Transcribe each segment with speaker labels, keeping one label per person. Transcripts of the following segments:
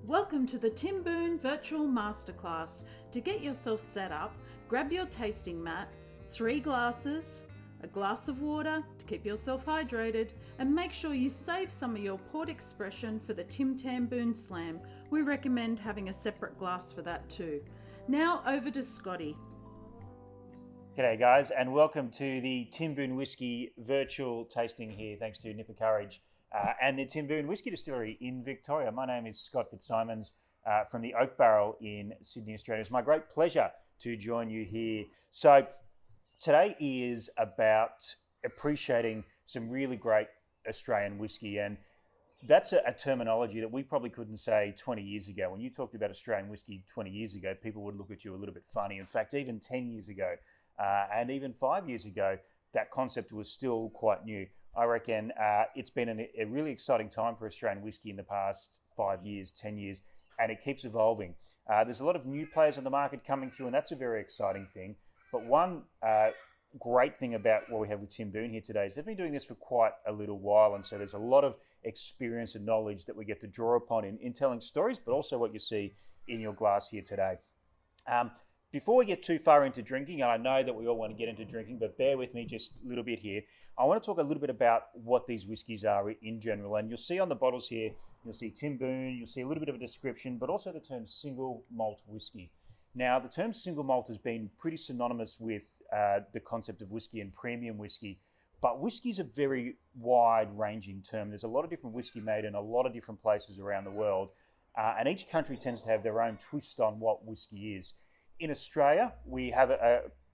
Speaker 1: Welcome to the Timboon Virtual Masterclass. To get yourself set up, grab your tasting mat, 3 glasses, a glass of water to keep yourself hydrated, and make sure you save some of your port expression for the Tim Tam Boon Slam. We recommend having a separate glass for that too. Now over to Scotty.
Speaker 2: G'day guys, and welcome to the Timboon Whisky virtual tasting here, thanks to Nipper Courage and the Timboon Whisky Distillery in Victoria. My name is Scott Fitzsimons from the Oak Barrel in Sydney, Australia. It's my great pleasure to join you here. So today is about appreciating some really great Australian whisky, and that's a terminology that we probably couldn't say 20 years ago. When you talked about Australian whisky 20 years ago, people would look at you a little bit funny. In fact, even 10 years ago, and even 5 years ago, that concept was still quite new. I reckon it's been a really exciting time for Australian whisky in the past 5 years, 10 years, and it keeps evolving. There's a lot of new players on the market coming through, and that's a very exciting thing. But one great thing about what we have with Timboon here today is they've been doing this for quite a little while, and so there's a lot of experience and knowledge that we get to draw upon in telling stories, but also what you see in your glass here today. Before we get too far into drinking, and I know that we all want to get into drinking, but bear with me just a little bit here. I want to talk a little bit about what these whiskies are in general. And you'll see on the bottles here, you'll see Timboon, you'll see a little bit of a description, but also the term single malt whiskey. Now, the term single malt has been pretty synonymous with the concept of whiskey and premium whiskey, but whiskey is a very wide-ranging term. There's a lot of different whiskey made in a lot of different places around the world, and each country tends to have their own twist on what whiskey is. In Australia, we have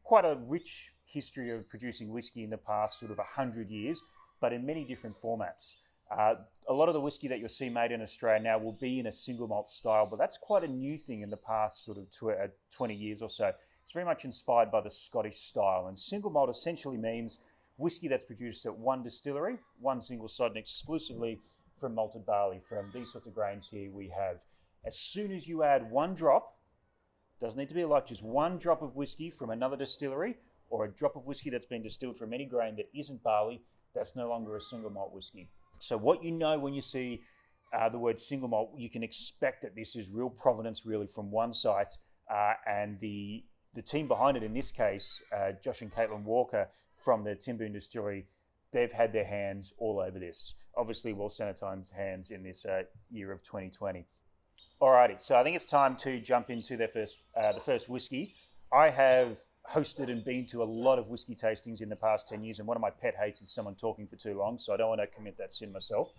Speaker 2: quite a rich history of producing whiskey in the past sort of 100 years, but in many different formats. A lot of the whiskey that you'll see made in Australia now will be in a single malt style, but that's quite a new thing in the past sort of 20 years or so. It's very much inspired by the Scottish style, and single malt essentially means whiskey that's produced at one distillery, one single site, and exclusively from malted barley. From these sorts of grains here we have. As soon as you add one drop, doesn't need to be a lot, just one drop of whiskey from another distillery or a drop of whiskey that's been distilled from any grain that isn't barley, that's no longer a single malt whiskey. So what you know when you see the word single malt, you can expect that this is real provenance really from one site, and the team behind it, in this case, Josh and Caitlin Walker from the Timboon Distillery, they've had their hands all over this. Obviously well-sanitized hands in this year of 2020. Alrighty, so I think it's time to jump into the first whiskey. I have hosted and been to a lot of whiskey tastings in the past 10 years, and one of my pet hates is someone talking for too long, so I don't want to commit that sin myself.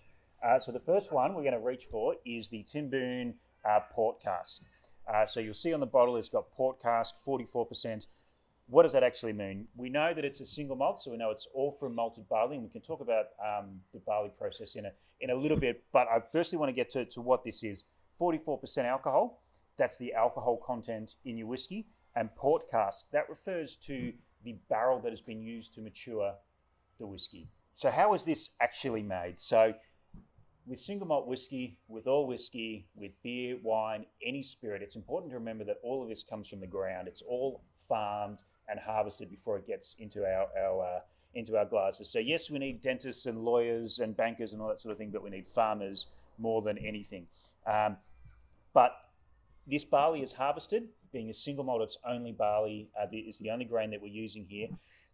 Speaker 2: So the first one we're going to reach for is the Timboon Port Cask. So you'll see on the bottle it's got Port Cask, 44%. What does that actually mean? We know that it's a single malt, so we know it's all from malted barley, and we can talk about the barley process in a little bit, but I firstly want to get to what this is. 44% alcohol, that's the alcohol content in your whiskey, and port cask, that refers to the barrel that has been used to mature the whiskey. So how is this actually made? So with single malt whiskey, with all whiskey, with beer, wine, any spirit, it's important to remember that all of this comes from the ground. It's all farmed and harvested before it gets into our glasses. So yes, we need dentists and lawyers and bankers and all that sort of thing, but we need farmers more than anything. But this barley is harvested, being a single malt, it's only barley, is the only grain that we're using here.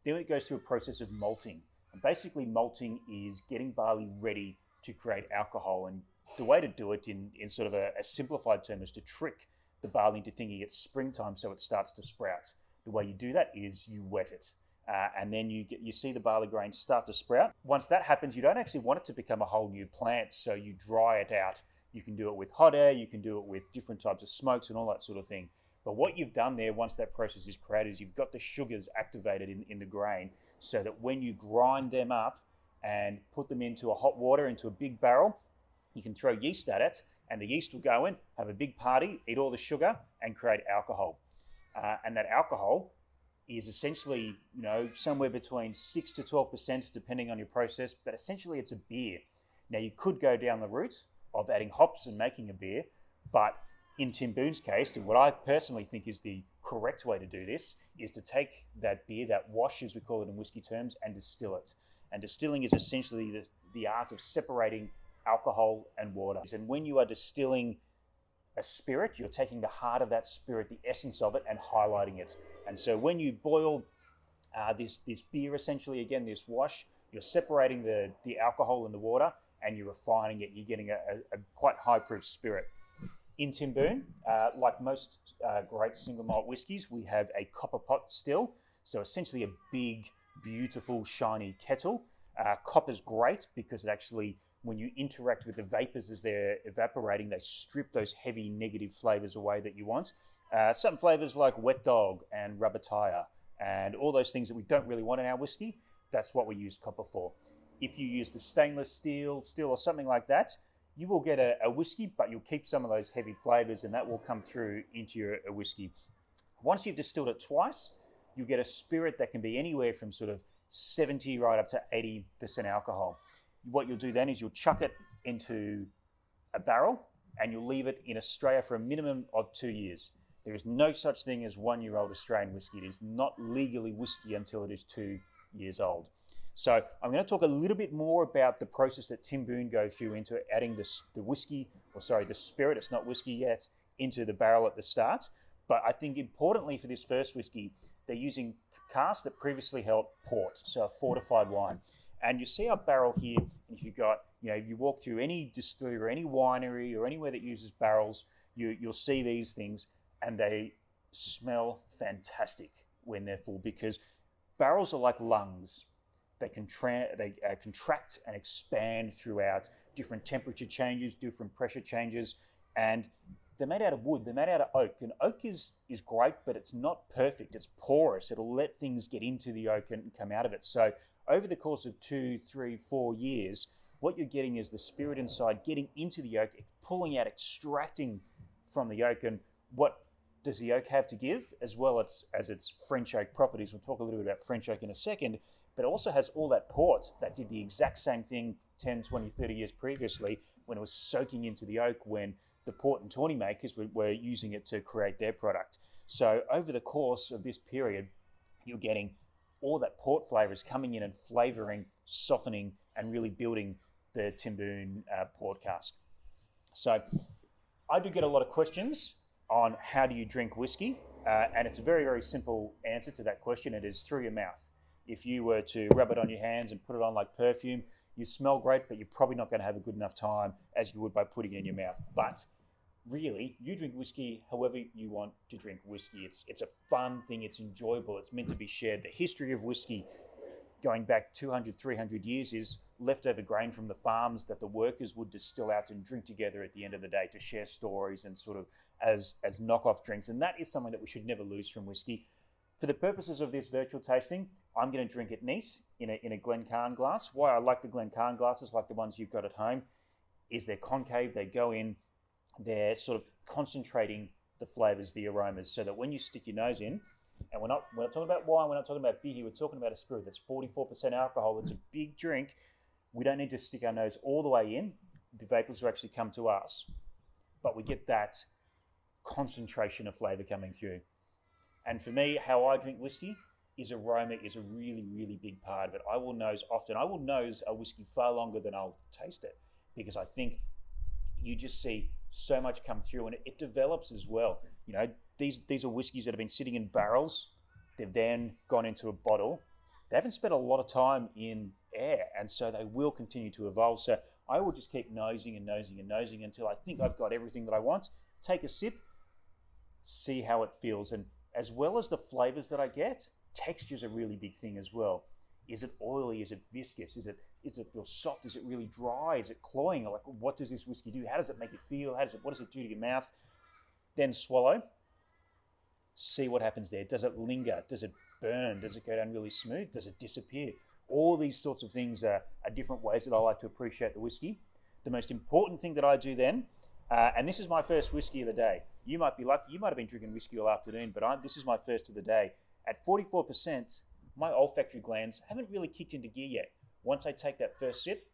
Speaker 2: Then it goes through a process of malting. And basically malting is getting barley ready to create alcohol. And the way to do it in sort of a simplified term is to trick the barley into thinking it's springtime so it starts to sprout. The way you do that is you wet it. And then you see the barley grains start to sprout. Once that happens, you don't actually want it to become a whole new plant, so you dry it out. You can do it with hot air, you can do it with different types of smokes and all that sort of thing. But what you've done there, once that process is created, is you've got the sugars activated in the grain, so that when you grind them up and put them into a hot water, into a big barrel, you can throw yeast at it, and the yeast will go in, have a big party, eat all the sugar, and create alcohol. And that alcohol is essentially, somewhere between 6 to 12%, depending on your process, but essentially it's a beer. Now, you could go down the route of adding hops and making a beer, but in Timboon's case, and what I personally think is the correct way to do this, is to take that beer, that wash as we call it in whiskey terms, and distill it. And distilling is essentially the art of separating alcohol and water. And when you are distilling a spirit, you're taking the heart of that spirit, the essence of it, and highlighting it. And so when you boil this beer, essentially, again, this wash, you're separating the alcohol in the water and you're refining it. You're getting a quite high proof spirit. In Timboon, like most great single malt whiskies, we have a copper pot still. So essentially a big, beautiful, shiny kettle. Copper's great because it actually, when you interact with the vapors as they're evaporating, they strip those heavy negative flavors away that you want. Some flavors like wet dog and rubber tire and all those things that we don't really want in our whiskey, that's what we use copper for. If you use the stainless steel or something like that, you will get a whiskey, but you'll keep some of those heavy flavors and that will come through into your whiskey. Once you've distilled it twice, you'll get a spirit that can be anywhere from sort of 70 right up to 80% alcohol. What you'll do then is you'll chuck it into a barrel and you'll leave it in Australia for a minimum of 2 years. There is no such thing as 1-year-old Australian whiskey. It is not legally whiskey until it is 2 years old. So I'm going to talk a little bit more about the process that Timboon go through into adding the spirit, it's not whiskey yet, into the barrel at the start. But I think importantly for this first whiskey, they're using casks that previously held port, so a fortified wine. And you see our barrel here, if you've got, you walk through any distillery or any winery or anywhere that uses barrels, you'll see these things and they smell fantastic when they're full because barrels are like lungs. They contract and expand throughout different temperature changes, different pressure changes, and they're made out of wood, they're made out of oak. And oak is great, but it's not perfect. It's porous. It'll let things get into the oak and come out of it. So over the course of 2, 3, 4 years, what you're getting is the spirit inside getting into the oak, pulling out, extracting from the oak. And what does the oak have to give, as well as its French oak properties? We'll talk a little bit about French oak in a second, but it also has all that port that did the exact same thing 10, 20, 30 years previously when it was soaking into the oak when the port and tawny makers were using it to create their product. So over the course of this period, you're getting all that port flavors coming in and flavoring, softening, and really building the Timboon port cask. So I do get a lot of questions on how do you drink whiskey, and it's a very, very simple answer to that question. It is through your mouth. If you were to rub it on your hands and put it on like perfume, you smell great, but you're probably not going to have a good enough time as you would by putting it in your mouth. But really, you drink whiskey however you want to drink whiskey. It's a fun thing. It's enjoyable. It's meant to be shared. The history of whiskey going back 200, 300 years is leftover grain from the farms that the workers would distill out and drink together at the end of the day to share stories and sort of as knockoff drinks. And that is something that we should never lose from whiskey. For the purposes of this virtual tasting, I'm going to drink it neat in a Glencairn glass. Why I like the Glencairn glasses, like the ones you've got at home, is they're concave, they go in, they're sort of concentrating the flavors, the aromas, so that when you stick your nose in, and we're not talking about wine, we're not talking about beer here, we're talking about a spirit that's 44% alcohol, it's a big drink. We don't need to stick our nose all the way in. The vapors will actually come to us, but we get that concentration of flavor coming through. And for me, how I drink whiskey is aroma is a really, really big part of it. I will nose often. I will nose a whiskey far longer than I'll taste it because I think you just see so much come through and it develops as well. These are whiskeys that have been sitting in barrels. They've then gone into a bottle. They haven't spent a lot of time in air, and so they will continue to evolve. So I will just keep nosing and nosing and nosing until I think I've got everything that I want. Take a sip, see how it feels, and as well as the flavors that I get, texture's a really big thing as well. Is it oily? Is it viscous? Does it feel soft? Is it really dry? Is it cloying? Like, what does this whiskey do? How does it make you feel? What does it do to your mouth? Then swallow. See what happens there. Does it linger? Does it burn? Does it go down really smooth? Does it disappear? All these sorts of things are different ways that I like to appreciate the whiskey. The most important thing that I do then, and this is my first whiskey of the day. You might be lucky. You might have been drinking whiskey all afternoon, but this is my first of the day. At 44%, my olfactory glands haven't really kicked into gear yet. Once I take that first sip,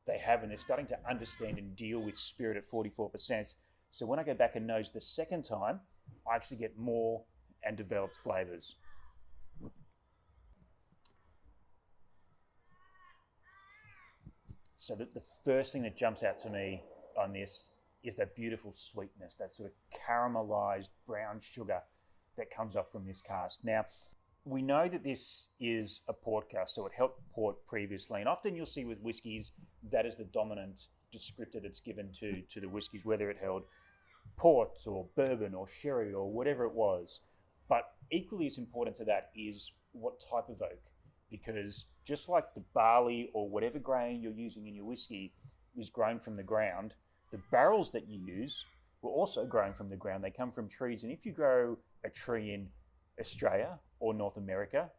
Speaker 2: they have, and they're starting to understand and deal with spirit at 44%. So when I go back and nose the second time, I actually get more and developed flavors. So the first thing that jumps out to me on this is that beautiful sweetness, that sort of caramelized brown sugar that comes off from this cask. Now, we know that this is a port cask, so it held port previously, and often you'll see with whiskies, that is the dominant descriptor that's given to the whiskies, whether it held port or bourbon or sherry or whatever it was. But equally as important to that is what type of oak, because just like the barley or whatever grain you're using in your whiskey is grown from the ground, the barrels that you use were also grown from the ground. They come from trees, and if you grow a tree in Australia or North America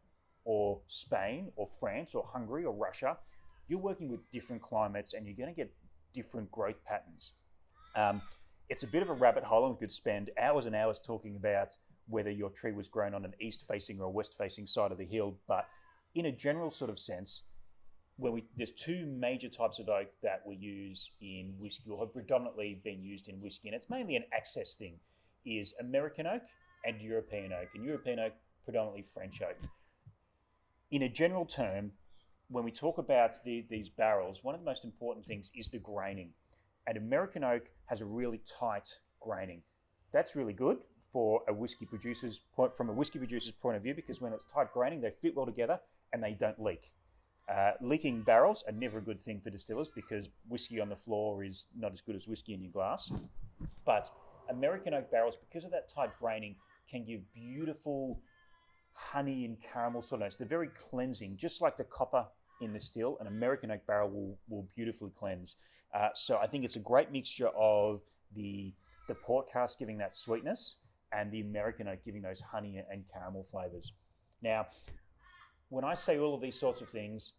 Speaker 2: or Spain or France or Hungary or Russia, you're working with different climates and you're going to get different growth patterns. It's a bit of a rabbit hole, and we could spend hours and hours talking about whether your tree was grown on an east-facing or a west-facing side of the hill. But in a general sort of sense, there's two major types of oak that we use in whiskey, or have predominantly been used in whiskey, and it's mainly an access thing, is American oak and European oak. And European oak, predominantly French oak. In a general term, when we talk about these barrels, one of the most important things is the graining. And American oak has a really tight graining. That's really good for from a whiskey producer's point of view, because when it's tight graining, they fit well together and they don't leak. Leaking barrels are never a good thing for distillers, because whiskey on the floor is not as good as whiskey in your glass. But American oak barrels, because of that tight graining, can give beautiful honey and caramel sort of notes. They're very cleansing, just like the copper in the still. An American oak barrel will beautifully cleanse. So I think it's a great mixture of the port cask giving that sweetness and the American oak giving those honey and caramel flavors. Now, when I say all of these sorts of things,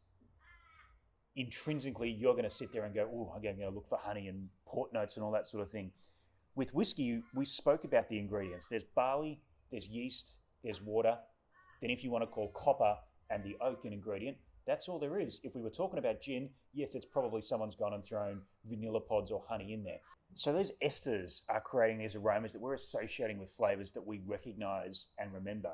Speaker 2: intrinsically you're going to sit there and go, oh, I'm going to look for honey and port notes and all that sort of thing. With whiskey, we spoke about the ingredients. There's barley, there's yeast, there's water. Then if you want to call copper and the oak an ingredient, that's all there is. If we were talking about gin, yes, it's probably someone's gone and thrown vanilla pods or honey in there. So those esters are creating these aromas that we're associating with flavors that we recognize and remember.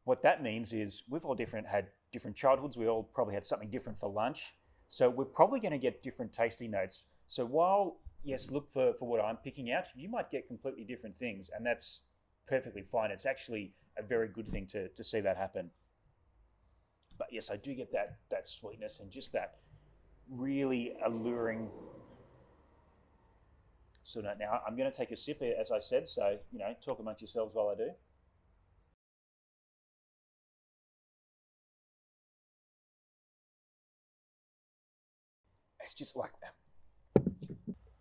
Speaker 2: What that means is we've all had different childhoods. We all probably had something different for lunch. So we're probably going to get different tasting notes. So while, yes, look for what I'm picking out, you might get completely different things, and that's perfectly fine. It's actually a very good thing to see that happen. But yes, I do get that sweetness and just that really alluring sort of. Now I'm going to take a sip, as I said, so talk amongst yourselves while I do. It's just like that.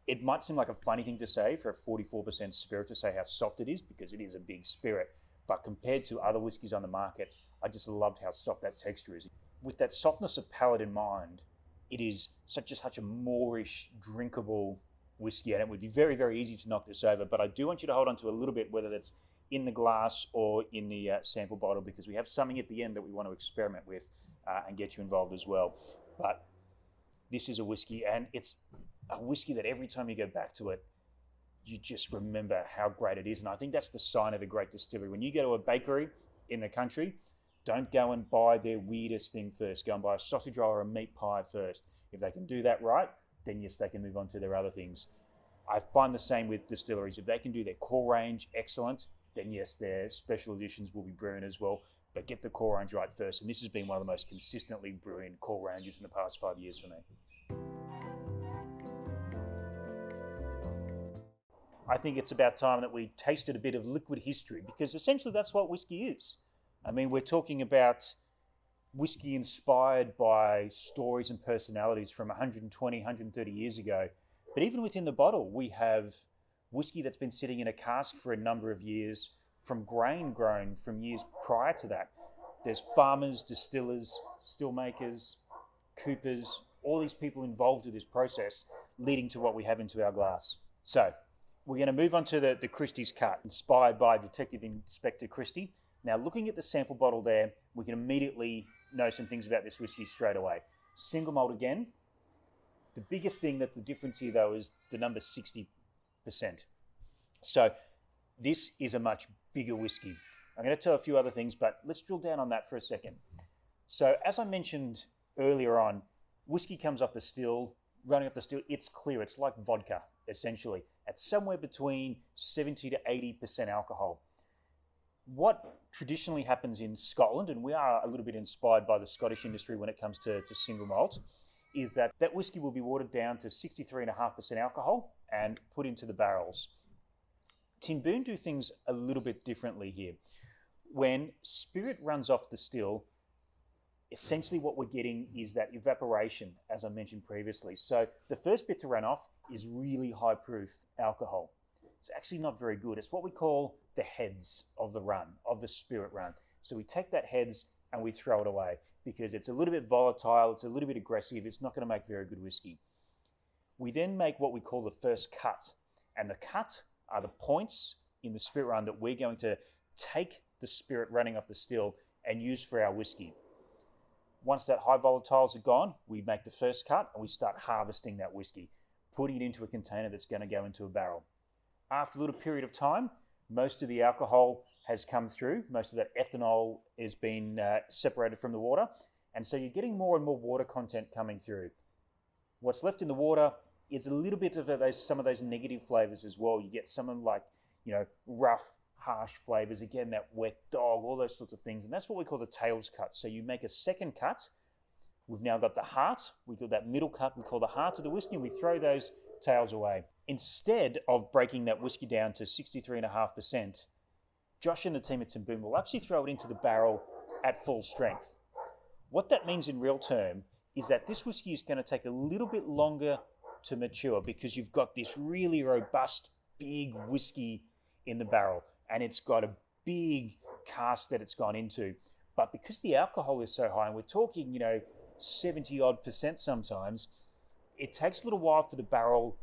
Speaker 2: It might seem like a funny thing to say for a 44% spirit to say how soft it is, because it is a big spirit. But compared to other whiskies on the market, I just loved how soft that texture is. With that softness of palate in mind, it is such a moorish, drinkable whiskey, and it would be very, very easy to knock this over. But I do want you to hold on to a little bit, whether that's in the glass or in the sample bottle, because we have something at the end that we want to experiment with and get you involved as well. But this is a whiskey, and it's a whiskey that every time you go back to it, you just remember how great it is. And I think that's the sign of a great distillery. When you go to a bakery in the country, don't go and buy their weirdest thing first. Go and buy a sausage roll or a meat pie first. If they can do that right, then yes, they can move on to their other things. I find the same with distilleries. If they can do their core range excellent, then yes, their special editions will be brilliant as well. But get the core range right first. And this has been one of the most consistently brilliant core ranges in the past 5 years for me. I think it's about time that we tasted a bit of liquid history, because essentially that's what whiskey is. I mean, we're talking about whiskey inspired by stories and personalities from 120, 130 years ago. But even within the bottle, we have whiskey that's been sitting in a cask for a number of years, from grain grown from years prior to that. There's farmers, distillers, still makers, coopers, all these people involved with this process, leading to what we have into our glass. So we're going to move on to the Christie's cut, inspired by Detective Inspector Christie. Now, looking at the sample bottle there, we can immediately know some things about this whiskey straight away. Single malt again. The biggest thing that's the difference here, though, is the number 60%. So this is a much bigger whiskey. I'm going to tell a few other things, but let's drill down on that for a second. So as I mentioned earlier on, whiskey comes off the still, running off the still, it's clear. It's like vodka, essentially. at somewhere between 70 to 80% alcohol. What traditionally happens in Scotland, and we are a little bit inspired by the Scottish industry when it comes to single malt, is that whiskey will be watered down to 63.5% alcohol and put into the barrels. Timboon do things a little bit differently here. When spirit runs off the still, essentially what we're getting is that evaporation, as I mentioned previously. So the first bit to run off is really high proof alcohol. It's actually not very good. It's what we call the heads of the run, of the spirit run. So we take that heads and we throw it away because it's a little bit volatile, it's a little bit aggressive, it's not going to make very good whiskey. We then make what we call the first cut. And the cut are the points in the spirit run that we're going to take the spirit running off the still and use for our whiskey. Once that high volatiles are gone, we make the first cut and we start harvesting that whiskey, putting it into a container that's going to go into a barrel. After a little period of time, most of the alcohol has come through, most of that ethanol has been separated from the water, and so you're getting more and more water content coming through. What's left in the water is a little bit of some of those negative flavors as well. You get some of like, rough, harsh flavors, again, that wet dog, all those sorts of things, and that's what we call the tails cut. So you make a second cut. We've now got the heart, we got that middle cut, we call the heart of the whiskey, and we throw those tails away. Instead of breaking that whiskey down to 63.5%, Josh and the team at Timboon will actually throw it into the barrel at full strength. What that means in real term is that this whiskey is going to take a little bit longer to mature because you've got this really robust, big whiskey in the barrel, and it's got a big cask that it's gone into. But because the alcohol is so high, and we're talking, 70-odd% sometimes, it takes a little while for the barrel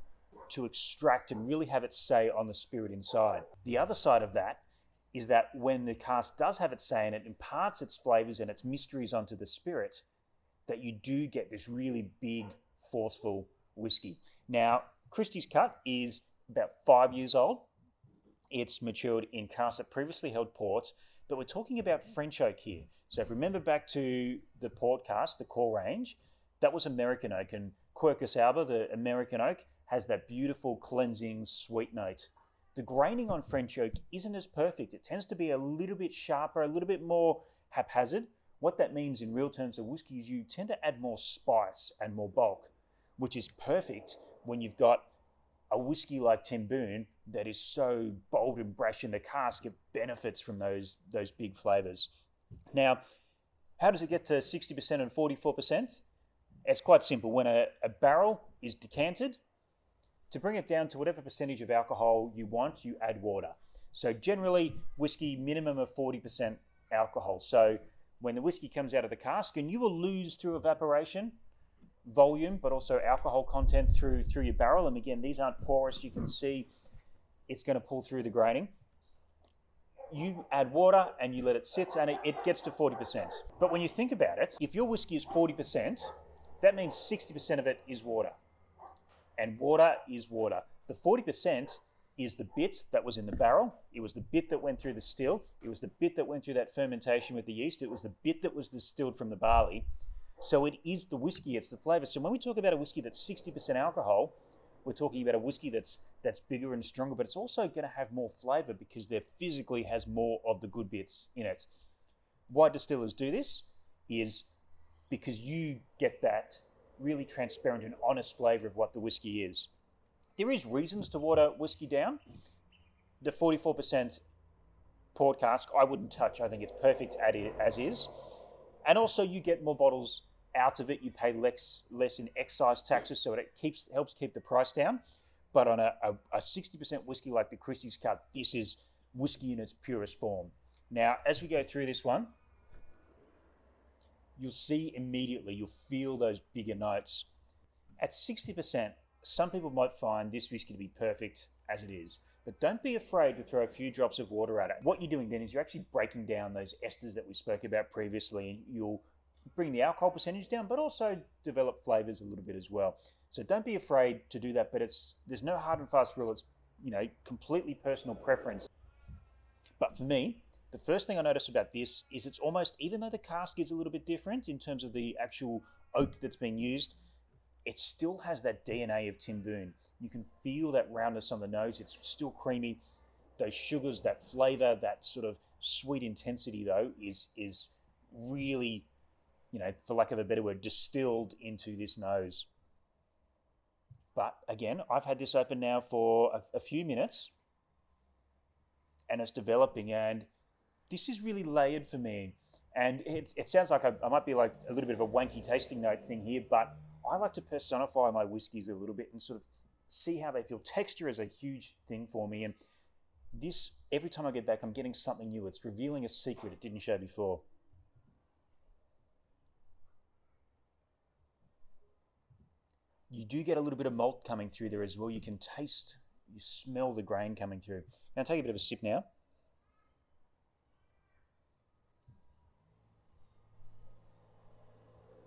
Speaker 2: to extract and really have its say on the spirit inside. The other side of that is that when the cask does have its say and it imparts its flavors and its mysteries onto the spirit, that you do get this really big, forceful whiskey. Now, Christie's cut is about 5 years old. It's matured in casks that previously held port, but we're talking about French oak here. So if you remember back to the port cask, the core range, that was American oak, and Quercus alba, the American oak, has that beautiful cleansing sweet note. The graining on French oak isn't as perfect. It tends to be a little bit sharper, a little bit more haphazard. What that means in real terms of whiskey is you tend to add more spice and more bulk, which is perfect when you've got a whiskey like Timboon that is so bold and brash in the cask. It benefits from those big flavors. Now, how does it get to 60% and 44%? It's quite simple. When a barrel is decanted, to bring it down to whatever percentage of alcohol you want, you add water. So generally, whiskey, minimum of 40% alcohol. So when the whiskey comes out of the cask, and you will lose through evaporation, volume, but also alcohol content through your barrel. And again, these aren't porous. You can see it's going to pull through the graining. You add water and you let it sit, and it gets to 40%. But when you think about it, if your whiskey is 40%, that means 60% of it is water. And water is water. The 40% is the bit that was in the barrel. It was the bit that went through the still. It was the bit that went through that fermentation with the yeast. It was the bit that was distilled from the barley. So it is the whiskey, it's the flavor. So when we talk about a whiskey that's 60% alcohol, we're talking about a whiskey that's bigger and stronger, but it's also going to have more flavor because there physically has more of the good bits in it. Why distillers do this is because you get that really transparent and honest flavor of what the whiskey is. There is reasons to water whiskey down. The 44% port cask, I wouldn't touch. I think it's perfect as is. And also you get more bottles out of it. You pay less in excise taxes, so it helps keep the price down. But on a 60% whiskey like the Christie's cut, this is whiskey in its purest form. Now, as we go through this one, you'll see immediately, you'll feel those bigger notes. At 60%, some people might find this whiskey to be perfect as it is, but don't be afraid to throw a few drops of water at it. What you're doing then is you're actually breaking down those esters that we spoke about previously, and you'll bring the alcohol percentage down, but also develop flavors a little bit as well. So don't be afraid to do that, but there's no hard and fast rule. It's completely personal preference. But for me, the first thing I notice about this is it's almost, even though the cask is a little bit different in terms of the actual oak that's being used, it still has that DNA of Timboon. You can feel that roundness on the nose. It's still creamy. Those sugars, that flavor, that sort of sweet intensity, though, is really, for lack of a better word, distilled into this nose. But again, I've had this open now for a few minutes, and it's developing, and this is really layered for me. And it sounds like I might be like a little bit of a wanky tasting note thing here, but I like to personify my whiskies a little bit and sort of see how they feel. Texture is a huge thing for me, and this, every time I get back, I'm getting something new. It's revealing a secret it didn't show before. You do get a little bit of malt coming through there as well. You can taste, you smell the grain coming through. Now take a bit of a sip now.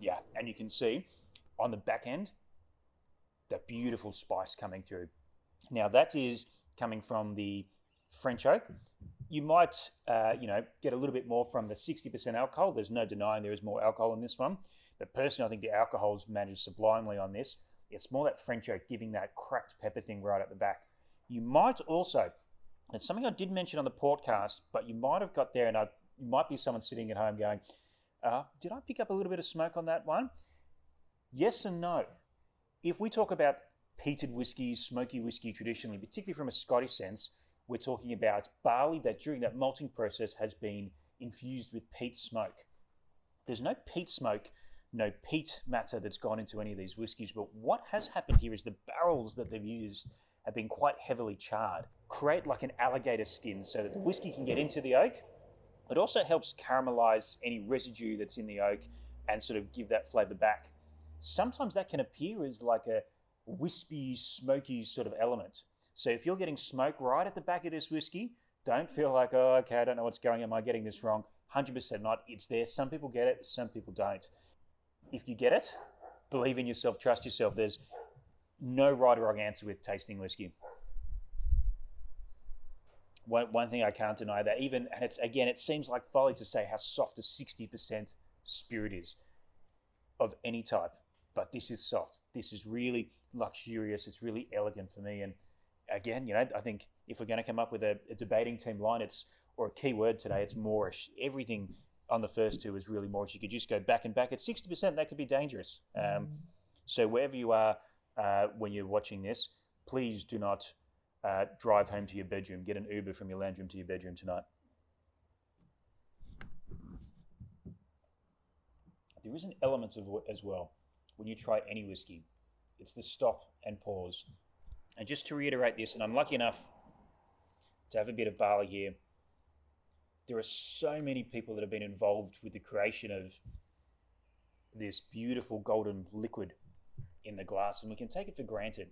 Speaker 2: Yeah, and you can see on the back end, that beautiful spice coming through. Now that is coming from the French oak. You might, get a little bit more from the 60% alcohol. There's no denying there is more alcohol in this one. But personally, I think the alcohol's managed sublimely on this. It's more that French oak giving that cracked pepper thing right at the back. You might also, it's something I did mention on the podcast, but you might have got there, and you might be someone sitting at home going, did I pick up a little bit of smoke on that one? Yes and no. If we talk about peated whiskey, smoky whiskey traditionally, particularly from a Scottish sense, we're talking about barley that during that malting process has been infused with peat smoke. There's no peat smoke, no peat matter that's gone into any of these whiskies, but what has happened here is the barrels that they've used have been quite heavily charred. Create like an alligator skin so that the whiskey can get into the oak. It also helps caramelize any residue that's in the oak and sort of give that flavor back. Sometimes that can appear as like a wispy, smoky sort of element. So if you're getting smoke right at the back of this whiskey, don't feel like, oh, okay, I don't know what's going on. Am I getting this wrong? 100% not. It's there. Some people get it, some people don't. If you get it, believe in yourself, trust yourself. There's no right or wrong answer with tasting whiskey. One thing I can't deny that even, and it seems like folly to say how soft a 60% spirit is of any type, but this is soft. This is really luxurious. It's really elegant for me. And again, I think if we're going to come up with a debating team line, or a key word today, it's moorish. Everything on the first two is really moorish. You could just go back and back. At 60%, that could be dangerous. So wherever you are when you're watching this, please do not drive home to your bedroom. Get an Uber from your lounge room to your bedroom tonight. There is an element of it as well when you try any whiskey. It's the stop and pause. And just to reiterate this, and I'm lucky enough to have a bit of barley here, there are so many people that have been involved with the creation of this beautiful golden liquid in the glass, and we can take it for granted.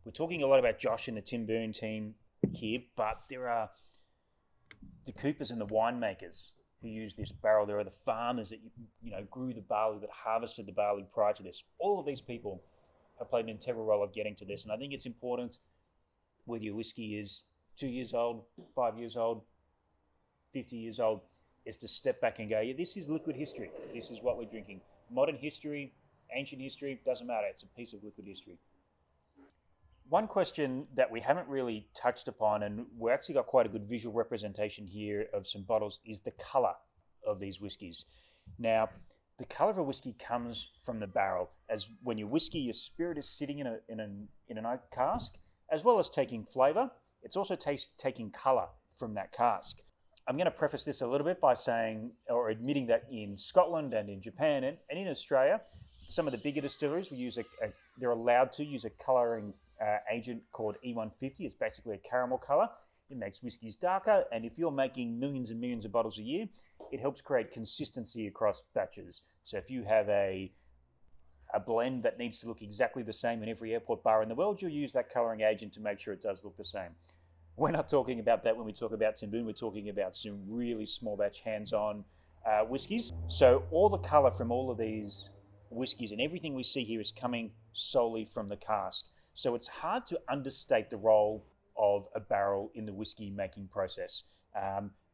Speaker 2: We're talking a lot about Josh and the Timboon team here, but there are the coopers and the winemakers who use this barrel. There are the farmers that grew the barley, that harvested the barley prior to this. All of these people have played an integral role of getting to this, and I think it's important whether your whiskey is 2 years old, 5 years old, 50 years old, is to step back and go, yeah, this is liquid history. This is what we're drinking. Modern history, ancient history, doesn't matter. It's a piece of liquid history. One question that we haven't really touched upon, and we actually got quite a good visual representation here of some bottles, is the colour of these whiskies. Now, the colour of a whiskey comes from the barrel, as when your whiskey, your spirit is sitting in an oak cask, as well as taking flavour, it's also taking colour from that cask. I'm going to preface this a little bit by saying, or admitting that in Scotland and in Japan and in Australia, some of the bigger distilleries will use they're allowed to use a colouring agent called E150. It's basically a caramel colour. It makes whiskies darker, and if you're making millions and millions of bottles a year, it helps create consistency across batches. So if you have a blend that needs to look exactly the same in every airport bar in the world, you'll use that colouring agent to make sure it does look the same. We're not talking about that when we talk about Timboon. We're talking about some really small batch hands-on whiskies. So all the colour from all of these whiskies and everything we see here is coming solely from the cask. So it's hard to understate the role of a barrel in the whiskey making process.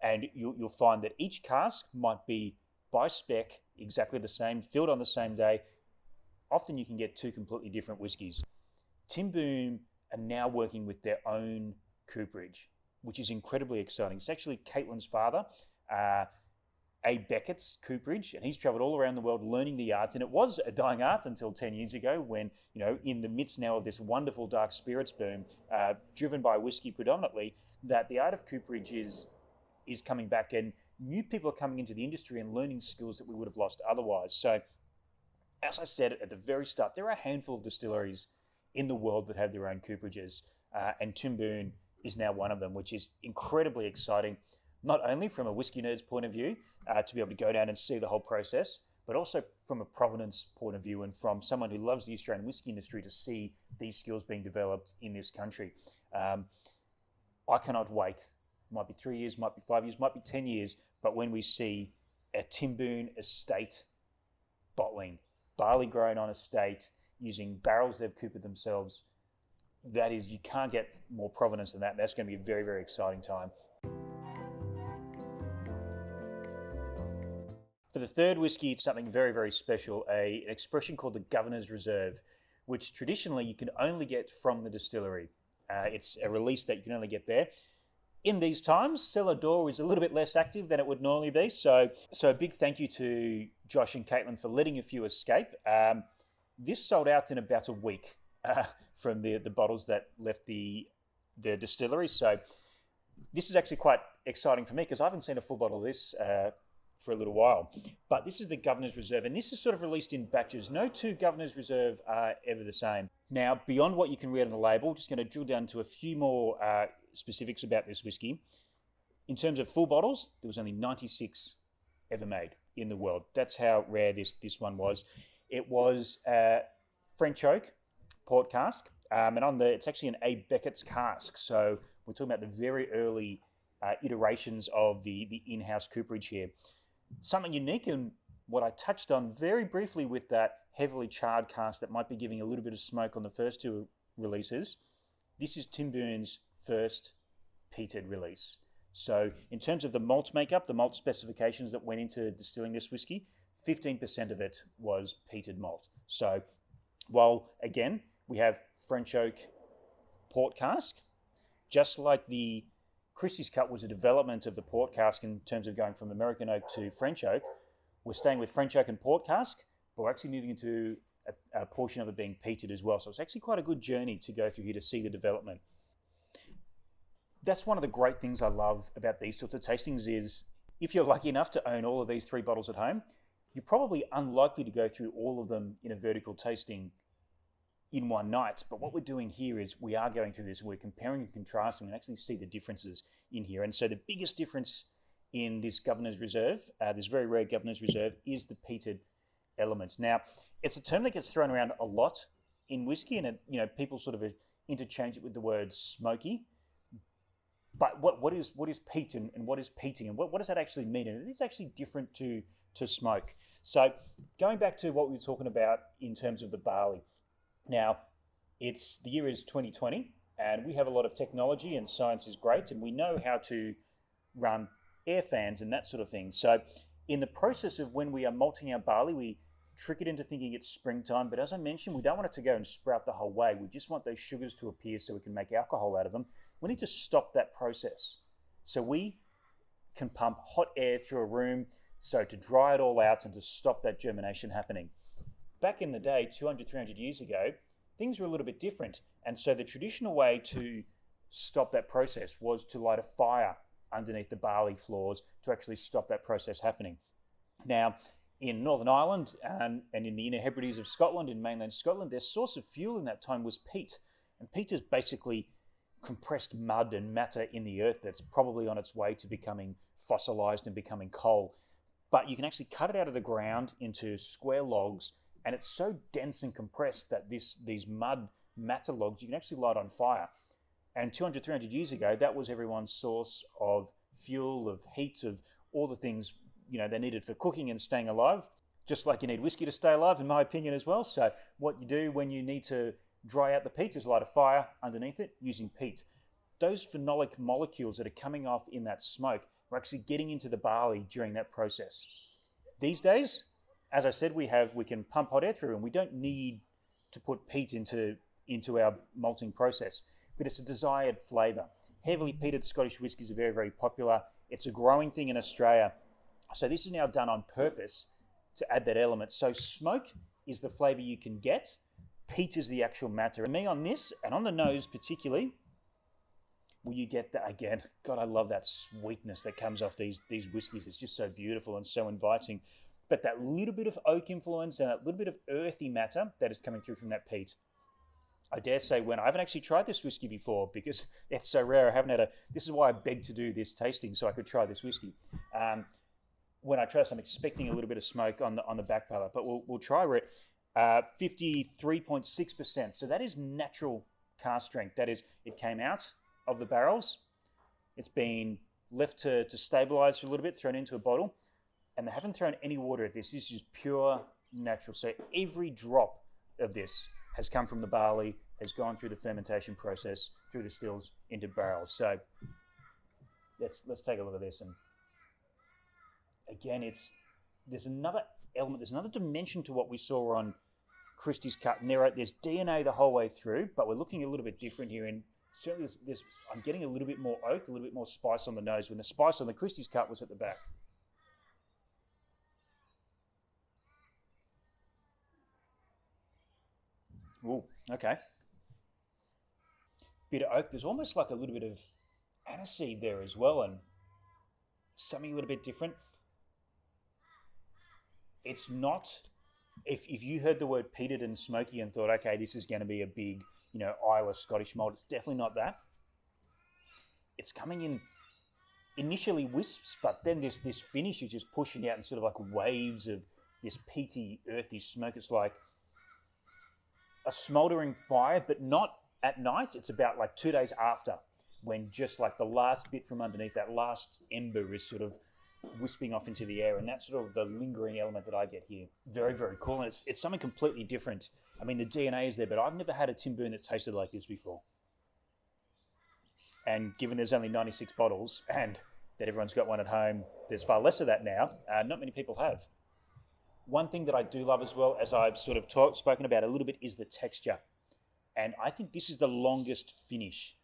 Speaker 2: And you'll find that each cask might be by spec exactly the same, filled on the same day, often you can get two completely different whiskies. Timboon are now working with their own cooperage, which is incredibly exciting. It's actually Caitlin's father, A. Beckett's cooperage, and he's traveled all around the world learning the arts, and it was a dying art until 10 years ago when, in the midst now of this wonderful dark spirits boom, driven by whiskey predominantly, that the art of cooperage is coming back, and new people are coming into the industry and learning skills that we would have lost otherwise. So, as I said at the very start, there are a handful of distilleries in the world that have their own cooperages, and Timboon is now one of them, which is incredibly exciting, not only from a whiskey nerd's point of view, to be able to go down and see the whole process, but also from a provenance point of view and from someone who loves the Australian whiskey industry to see these skills being developed in this country. I cannot wait. Might be 3 years, might be 5 years, might be 10 years, but when we see a Timboon estate bottling, barley grown on estate, using barrels they've coopered themselves, that is, you can't get more provenance than that. That's going to be a very, very exciting time. For the third whiskey, it's something very, very special, an expression called the Governor's Reserve, which traditionally you can only get from the distillery. It's a release that you can only get there. In these times, cellar door is a little bit less active than it would normally be, so a big thank you to Josh and Caitlin for letting a few escape. This sold out in about a week from the bottles that left the distillery, so this is actually quite exciting for me because I haven't seen a full bottle of this for a little while. But this is the Governor's Reserve, and this is sort of released in batches. No two Governor's Reserve are ever the same. Now, beyond what you can read on the label, just going to drill down to a few more specifics about this whiskey. In terms of full bottles, there was only 96 ever made in the world. That's how rare this one was. It was French oak port cask, and it's actually an A. Beckett's cask. So we're talking about the very early iterations of the in-house cooperage here. Something unique, and what I touched on very briefly with that heavily charred cask that might be giving a little bit of smoke on the first two releases, this is Timboon's first peated release. So in terms of the malt makeup, the malt specifications that went into distilling this whiskey, 15% of it was peated malt. So while, again, we have French oak port cask, just like the Christie's cut was a development of the port cask in terms of going from American oak to French oak, we're staying with French oak and port cask, but we're actually moving into a portion of it being peated as well. So it's actually quite a good journey to go through here to see the development. That's one of the great things I love about these sorts of tastings is if you're lucky enough to own all of these three bottles at home, you're probably unlikely to go through all of them in a vertical tasting in one night. But what we're doing here is we are going through this, we're comparing and contrasting and actually see the differences in here. And so the biggest difference in this Governor's Reserve, this very rare Governor's Reserve, is the peated elements. Now, it's a term that gets thrown around a lot in whiskey, and people sort of interchange it with the word smoky. But what is peat and what is peating, and what does that actually mean? And it is actually different to smoke. So going back to what we were talking about in terms of the barley. Now, the year is 2020, and we have a lot of technology, and science is great, and we know how to run air fans and that sort of thing. So in the process of when we are malting our barley, we trick it into thinking it's springtime, but as I mentioned, we don't want it to go and sprout the whole way. We just want those sugars to appear so we can make alcohol out of them. We need to stop that process. So we can pump hot air through a room so to dry it all out and to stop that germination happening. Back in the day, 200, 300 years ago, things were a little bit different. And so the traditional way to stop that process was to light a fire underneath the barley floors to actually stop that process happening. Now, in Northern Ireland and in the Inner Hebrides of Scotland, in mainland Scotland, their source of fuel in that time was peat. And peat is basically compressed mud and matter in the earth that's probably on its way to becoming fossilized and becoming coal. But you can actually cut it out of the ground into square logs, and it's so dense and compressed that these mud matter logs you can actually light on fire. And 200, 300 years ago, that was everyone's source of fuel, of heat, of all the things they needed for cooking and staying alive, just like you need whiskey to stay alive, in my opinion, as well. So what you do when you need to dry out the peat is light a fire underneath it using peat. Those phenolic molecules that are coming off in that smoke are actually getting into the barley during that process. These days, as I said, we can pump hot air through, and we don't need to put peat into our malting process, but it's a desired flavour. Heavily peated Scottish whiskies are very, very popular. It's a growing thing in Australia. So this is now done on purpose to add that element. So smoke is the flavour you can get. Peat is the actual matter. And me on this, and on the nose particularly, will you get that again? God, I love that sweetness that comes off these whiskies. It's just so beautiful and so inviting. But that little bit of oak influence and that little bit of earthy matter that is coming through from that peat. I dare say I haven't actually tried this whiskey before because it's so rare. I haven't this is why I begged to do this tasting so I could try this whiskey. When I try this, I'm expecting a little bit of smoke on the back palate, but we'll try it. 53.6%. So that is natural cask strength. That is, it came out of the barrels. It's been left to stabilize for a little bit, thrown into a bottle, and they haven't thrown any water at this. This is pure natural. So every drop of this has come from the barley, has gone through the fermentation process, through the stills into barrels. So let's take a look at this. And again, there's another element, there's another dimension to what we saw on Christie's cut. And there's DNA the whole way through, but we're looking a little bit different here. And certainly I'm getting a little bit more oak, a little bit more spice on the nose, when the spice on the Christie's cut was at the back. Ooh, okay. Bit of oak. There's almost like a little bit of aniseed there as well, and something a little bit different. It's not, if you heard the word peated and smoky and thought, okay, this is going to be a big, Iowa Scottish malt, it's definitely not that. It's coming in initially wisps, but then this finish is just pushing out in sort of like waves of this peaty, earthy smoke. It's like a smouldering fire, but not at night. It's about like 2 days after, when just like the last bit from underneath, that last ember is sort of wisping off into the air, and that's sort of the lingering element that I get here. Very, very cool, and it's something completely different. I mean, the DNA is there, but I've never had a Timboon that tasted like this before. And given there's only 96 bottles, and that everyone's got one at home, there's far less of that now. Not many people have. One thing that I do love as well, as I've sort of spoken about a little bit, is the texture. And I think this is the longest finish.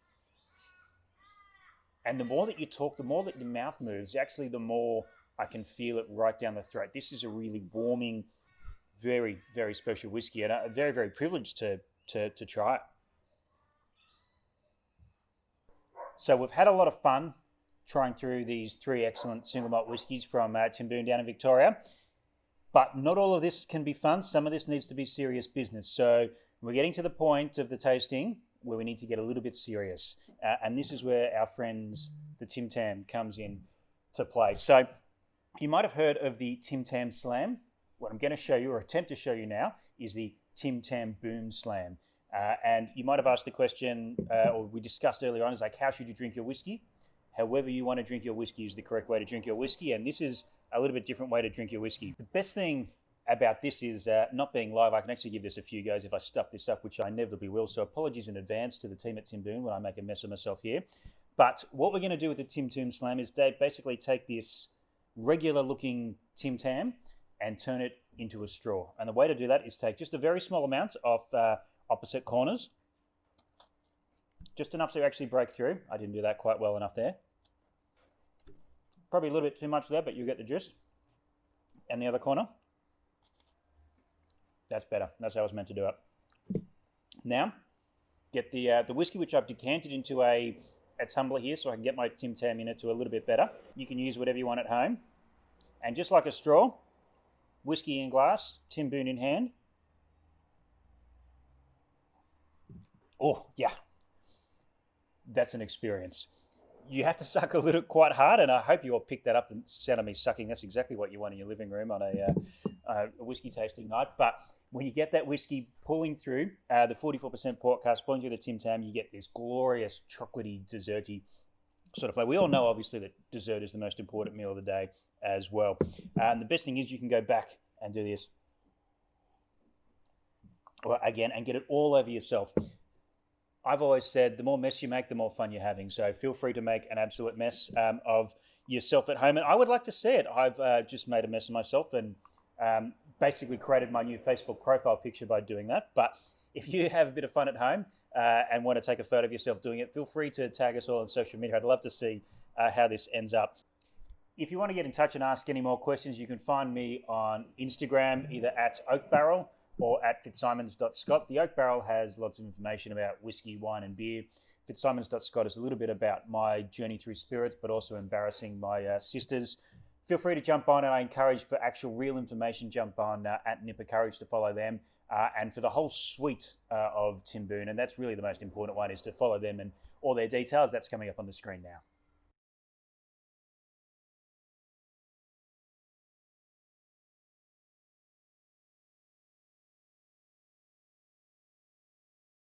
Speaker 2: And the more that you talk, the more that your mouth moves, actually the more I can feel it right down the throat. This is a really warming, very, very special whiskey, and I'm very, very privileged to try it. So we've had a lot of fun trying through these 3 excellent single malt whiskies from Timboon down in Victoria. But not all of this can be fun. Some of this needs to be serious business. So we're getting to the point of the tasting where we need to get a little bit serious. And this is where our friends, the Tim Tam, comes in to play. So you might have heard of the Tim Tam Slam. What I'm going to show you, or attempt to show you now, is the Tim Tam Boon Slam. And you might have asked the question, or we discussed earlier on, is like, how should you drink your whiskey? However you want to drink your whiskey is the correct way to drink your whiskey. And this is a little bit different way to drink your whiskey. The best thing about this is not being live. I can actually give this a few goes if I stuff this up, which I inevitably will. So apologies in advance to the team at Timboon when I make a mess of myself here. But what we're going to do with the Tim Tam Slam is they basically take this regular looking Tim Tam and turn it into a straw. And the way to do that is take just a very small amount of opposite corners. Just enough to actually break through. I didn't do that quite well enough there. Probably a little bit too much there, but you get the gist. And the other corner. That's better. That's how I was meant to do it. Now, get the whiskey, which I've decanted into a tumbler here so I can get my Tim Tam in it to a little bit better. You can use whatever you want at home. And just like a straw, whiskey in glass, Timboon in hand. Oh, yeah. That's an experience. You have to suck a little quite hard, and I hope you all picked that up and sound of me sucking. That's exactly what you want in your living room on a whiskey tasting night. But when you get that whiskey pulling through, the 44% port cask pulling through the Tim Tam, you get this glorious chocolatey, desserty sort of flavor. We all know, obviously, that dessert is the most important meal of the day as well. And the best thing is you can go back and do this again and get it all over yourself. I've always said the more mess you make, the more fun you're having. So feel free to make an absolute mess of yourself at home. And I would like to see it. I've just made a mess of myself, and basically created my new Facebook profile picture by doing that. But if you have a bit of fun at home and want to take a photo of yourself doing it, feel free to tag us all on social media. I'd love to see how this ends up. If you want to get in touch and ask any more questions, you can find me on Instagram, either at Oak Barrel or at fitzsimons.scott. The Oak Barrel has lots of information about whiskey, wine and beer. Fitzsimons.scott is a little bit about my journey through spirits, but also embarrassing my sisters. Feel free to jump on, and I encourage for actual real information, jump on at Nipper Courage to follow them. And for the whole suite of Timboon, and that's really the most important one, is to follow them and all their details. That's coming up on the screen now.